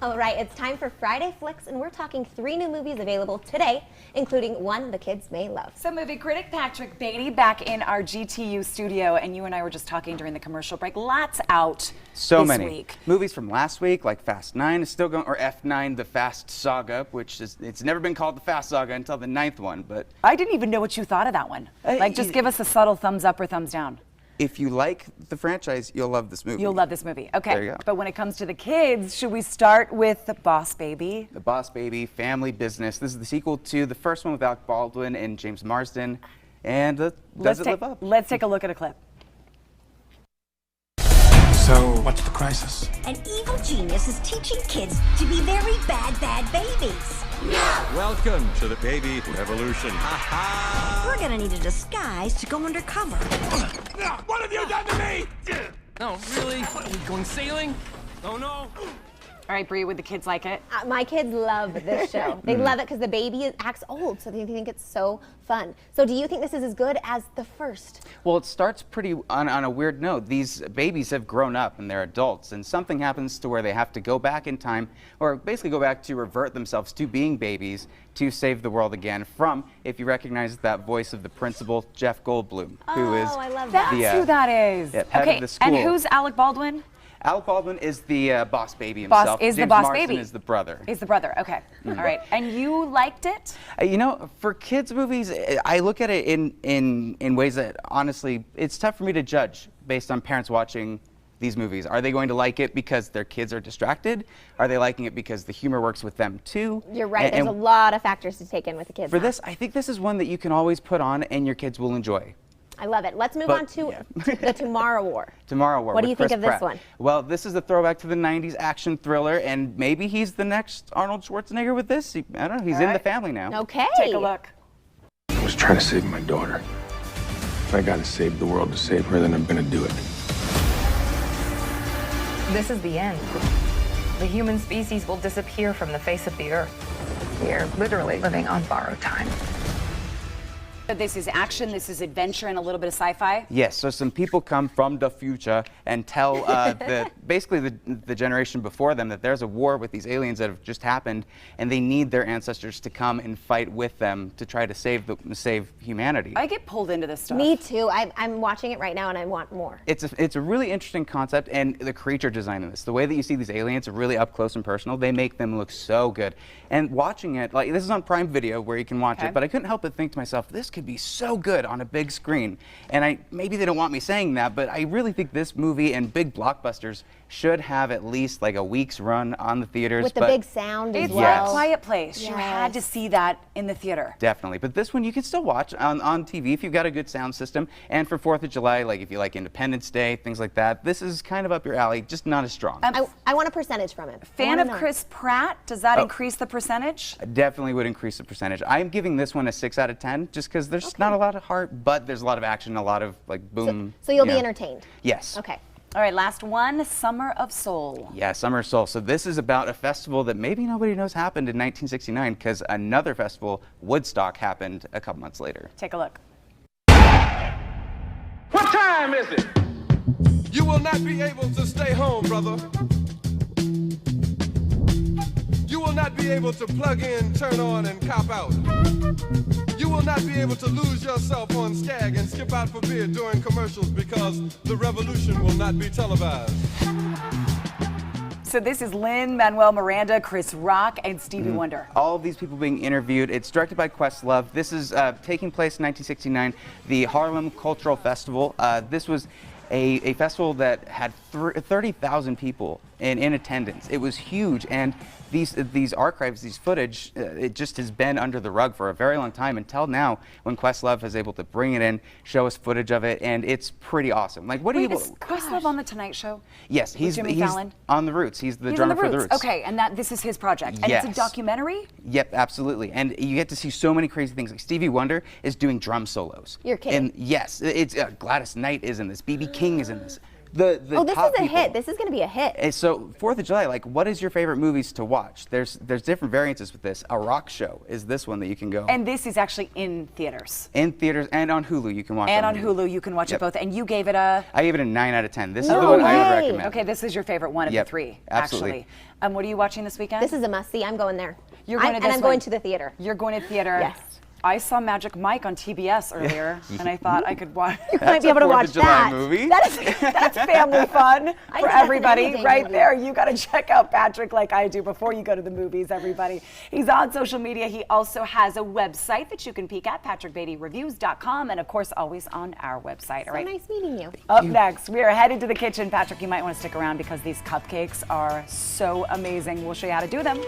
All right, it's time for Friday Flicks, and we're talking 3 new movies available today, including one the kids may love. So movie critic Patrick Beatty back in our GTU studio, and you and I were just talking during the commercial break. Lots out so this many week. Movies from last week, like Fast 9 is still going, or F9, the Fast Saga, which is, it's never been called the Fast Saga until the 9th one, but... I didn't even know what you thought of that one. Like, just give us a subtle thumbs up or thumbs down. If you like the franchise, you'll love this movie. You'll love this movie. Okay. There you go. But when it comes to the kids, should we start with The Boss Baby? The Boss Baby, Family Business. This is the sequel to the first one with Alec Baldwin and James Marsden. And does it live up? Let's take a look at a clip. So, what's the crisis? An evil genius is teaching kids to be very bad babies. Welcome to the baby revolution. We're gonna need a disguise to go undercover. What have you done to me? No, really? What, are we going sailing? Oh no. All right, Bree, would the kids like it? My kids love this show. They love it because the baby acts old, so they think it's so fun. So do you think this is as good as the first? Well, it starts pretty on a weird note. These babies have grown up and they're adults, and something happens to where they have to go back in time, or basically go back to revert themselves to being babies to save the world again from, if you recognize that voice of the principal, Jeff Goldblum, who is I love that. That's who that is. head okay, of the school. and who's Alec Baldwin? Alec Baldwin is the boss baby himself. Is James the boss Marsden baby. is the brother. Is the brother, okay. All right, and you liked it? You know, for kids' movies, I look at it in ways that, honestly, it's tough for me to judge based on parents watching these movies. Are they going to like it because their kids are distracted? Are they liking it because the humor works with them too? You're right, there's a lot of factors to take in with the kids. For this, I think this is one that you can always put on and your kids will enjoy. I love it. Let's move on to the Tomorrow War. Tomorrow War. What do you think Chris of this Pratt. one? Well, this is a throwback to the 90s action thriller, and maybe he's the next Arnold Schwarzenegger with this. I don't know, he's in the family now. Okay. Take a look. I was trying to save my daughter. If I gotta save the world to save her, then I'm gonna do it. This is the end. The human species will disappear from the face of the earth. We are literally living on borrowed time. This is action, this is adventure, and a little bit of sci-fi? Yes, so some people come from the future and tell basically the generation before them that there's a war with these aliens that have just happened, and they need their ancestors to come and fight with them to try to save humanity. I get pulled into this stuff. Me too. I'm watching it right now and I want more. It's a really interesting concept, and the creature design in this, the way that you see these aliens are really up close and personal. They make them look so good. And watching it, like, this is on Prime Video where you can watch it, but I couldn't help but think to myself, this could be so good on a big screen. And maybe they don't want me saying that, but I really think this movie and big blockbusters should have at least like a week's run on the theaters. With the big sound as It's well. a quiet place. You had to see that in the theater. Definitely. But this one you can still watch on TV if you've got a good sound system. And for 4th of July, like if you like Independence Day, things like that, this is kind of up your alley, just not as strong. I want a percentage from it. Fan of Chris Pratt, does that increase the percentage? I definitely would increase the percentage. I'm giving this one a 6 out of 10 just because there's not a lot of heart, but there's a lot of action, a lot of like boom. So you'll be entertained? Yes. Okay. All right, last one, Summer of Soul. Yeah, Summer of Soul. So this is about a festival that maybe nobody knows happened in 1969 because another festival, Woodstock, happened a couple months later. Take a look. What time is it? You will not be able to stay home, brother. You will not be able to plug in, turn on, and cop out. You will not be able to lose yourself on Skag and skip out for beer during commercials because the revolution will not be televised. So this is Lin-Manuel Miranda, Chris Rock, and Stevie Wonder. All of these people being interviewed. It's directed by Questlove. This is taking place in 1969, the Harlem Cultural Festival. This was a festival that had 30,000 people in attendance. It was huge, and these archives, these footage, it just has been under the rug for a very long time until now when Questlove is able to bring it in, show us footage of it, and it's pretty awesome. Like, what do you? Is Questlove on the Tonight Show? Yes, he's on the Roots. He's the drummer for the Roots. Okay, and this is his project, and yes. it's a documentary. Yep, absolutely, and you get to see so many crazy things. Like Stevie Wonder is doing drum solos. You're kidding. And yes, it's Gladys Knight is in this. B.B. King is in this. Oh, this top is a people. hit. This is going to be a hit. And so 4th of July, like, what is your favorite movies to watch? There's different variances with this. A Rock Show is this one that you can go. And this is actually in theaters. In theaters and on Hulu, you can watch. And on Hulu, you can watch it both. And you gave it a. I gave it a 9 out of 10. This is No the one I would way. recommend. Okay, this is your favorite one of Yep, the 3, absolutely. actually. What are you watching this weekend? This is a must-see. I'm going there. You're going to and this I'm going one. to the theater. You're going to theater. Yes. I saw Magic Mike on TBS earlier, and I thought I could watch. You might be able to a 4th watch of July that. movie. That's family fun I for think that's an everybody everyday right movie. there. You got to check out Patrick like I do before you go to the movies, everybody. He's on social media. He also has a website that you can peek at, patrickbeattyreviews.com, and of course, always on our website. So All right. nice meeting you. Up next, we are headed to the kitchen. Patrick, you might want to stick around because these cupcakes are so amazing. We'll show you how to do them.